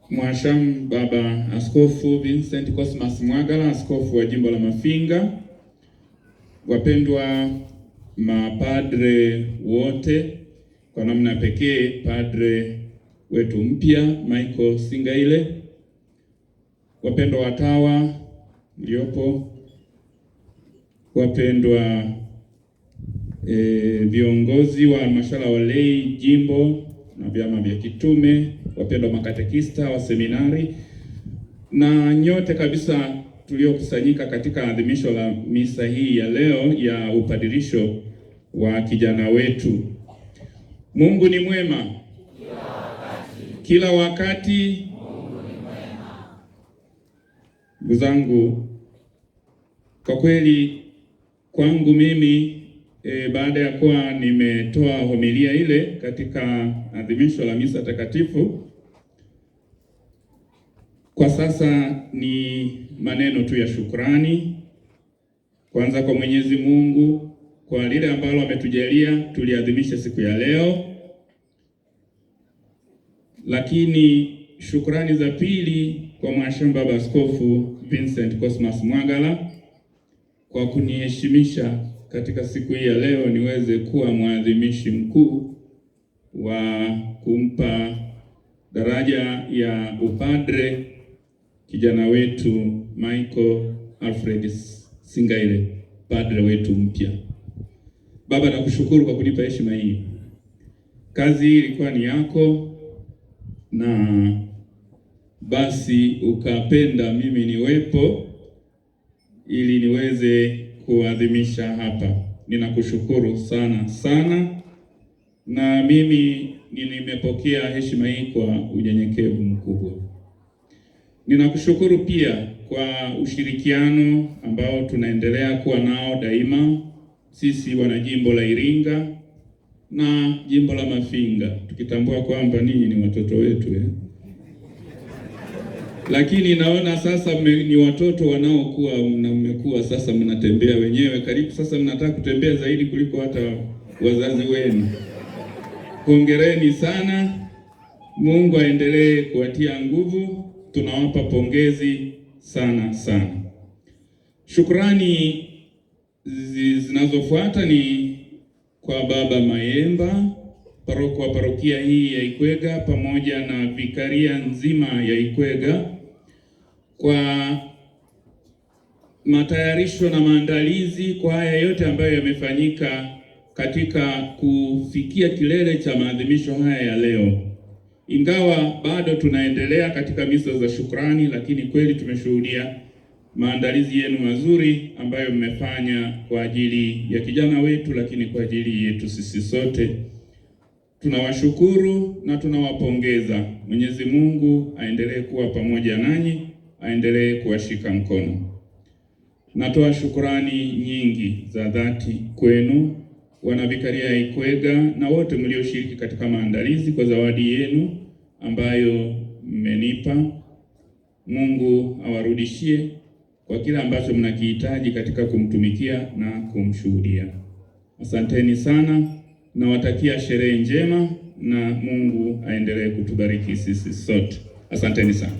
Mhashamu Baba Askofu Vincent Cosmas Mwagala, askofu wa jimbo la Mafinga, wapendwa mapadre wote, kwa namna pekee padre wetu mpya Michael Singaile, wapendwa watawa mliopo, wapendwa viongozi wa halmashauri ya walei jimbo na vyama vya kitume, wapendwa makatekista wa seminari na nyote kabisa tuliokusanyika katika adhimisho la misa hii ya leo ya upadirisho wa kijana wetu. Mungu ni mwema kila wakati. Mungu ni mwema. Ndugu zangu, kwa kweli kwangu mimi baada ya kuwa nimetoa homilia ile katika adhimisho la misa takatifu, kwa sasa ni maneno tu ya shukrani, kwanza kwa Mwenyezi Mungu kwa lile ambalo ametujalia tuliadhimisha siku ya leo, lakini shukrani za pili kwa Mhashamu Baba Askofu Vincent Cosmas Mwagala kwa kuniheshimisha katika siku hii ya leo niweze kuwa mwadhimishi mkuu wa kumpa daraja ya upadre kijana wetu Michael Alfred Singaile, padre wetu mpya. Baba, nakushukuru kwa kunipa heshima hii. Kazi hii ilikuwa ni yako, na basi ukapenda mimi niwepo ili niweze kuadhimisha hapa. Ninakushukuru sana sana, na mimi nimepokea heshima hii kwa unyenyekevu mkubwa. Ninakushukuru pia kwa ushirikiano ambao tunaendelea kuwa nao daima, sisi wana jimbo la Iringa na jimbo la Mafinga, tukitambua kwamba ninyi ni watoto wetu Lakini naona sasa ni watoto wanaokuwa, mmekuwa sasa mnatembea wenyewe karibu, sasa mnataka kutembea zaidi kuliko hata wazazi wenu. Hongereni sana. Mungu aendelee kuwatia nguvu. Tunawapa pongezi sana sana. Shukrani zinazofuata ni kwa Baba Mayemba, paroko wa parokia hii ya Ikwega, pamoja na vikaria nzima ya Ikwega kwa matayarisho na maandalizi kwa haya yote ambayo yamefanyika katika kufikia kilele cha maadhimisho haya ya leo. Ingawa bado tunaendelea katika misa za shukrani, lakini kweli tumeshuhudia maandalizi yenu mazuri ambayo mmefanya kwa ajili ya kijana wetu, lakini kwa ajili yetu sisi sote. Tunawashukuru na tunawapongeza. Mwenyezi Mungu aendelee kuwa pamoja nanyi, aendelee kuwashika mkono. Natoa shukrani nyingi za dhati kwenu wanavikaria ya Ikwega na wote mlioshiriki katika maandalizi kwa zawadi yenu ambayo mmenipa. Mungu awarudishie kwa kila ambacho mnakihitaji katika kumtumikia na kumshuhudia. Asanteni sana. Nawatakia sherehe njema na Mungu aendelee kutubariki sisi sote. Asanteni sana.